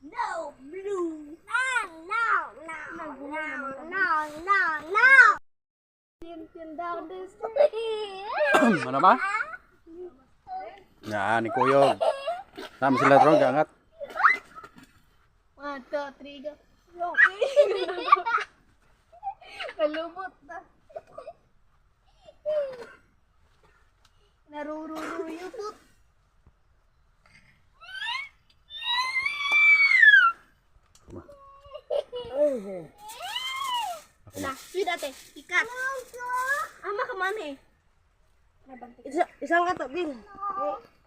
No, blue. No, no, no, no, no, no, no. Down the street. Ano ba? Yan, ni Kuyog. Tama sila ron, gangat. 1, 2, 3, go. Kalubot na. Naruruyupot. Na, sweet ate, ikat. Ama ka man eh. Isang ka to, Bin.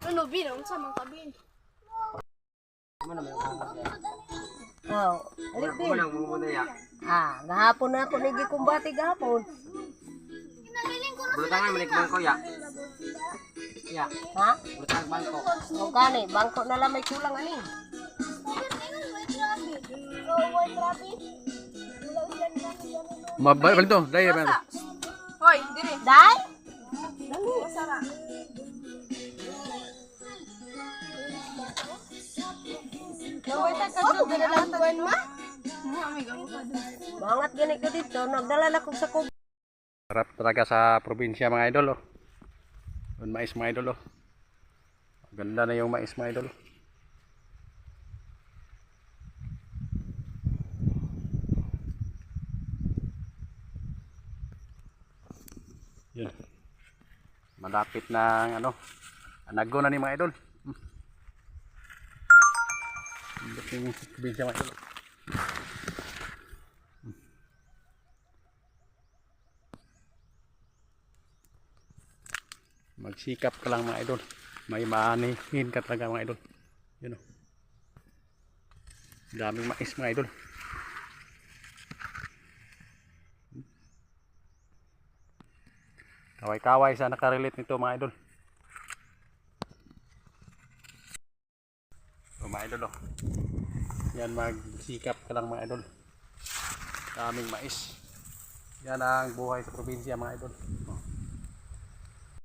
Ano, Bin? Ang samang ka, Bin? Oh, alik Bin. Gahapon na ako nagikumbati gahapon. Bulutangan balik bangko ya. Ya, Ha? bulutang bangko. O gani, bangko na lang may kulang ani. Balik to, dahil yan. Hoy, dire. Dai? Masara. Naway ta ka sa dalalang buwan ma? Bangat gani ko dito, nagdala na ko sa kub. Sarap talaga sa probinsya mga idol, oh. Doon mais mga idol, oh. Ganda na yung mais mga idol. Yun. Malapit na ano, anago na ni mga idol. Yung probinsya mga idol. Magsikap ka lang mga idol. May maanihin ka talaga mga idol. Yun, oh. Daming mais mga idol. Kaway-kaway sa nakarelate nito mga idol. So mga idol, oh. Yan, magsikap ka lang mga idol. Daming mais. Yan ang buhay sa probinsya mga idol.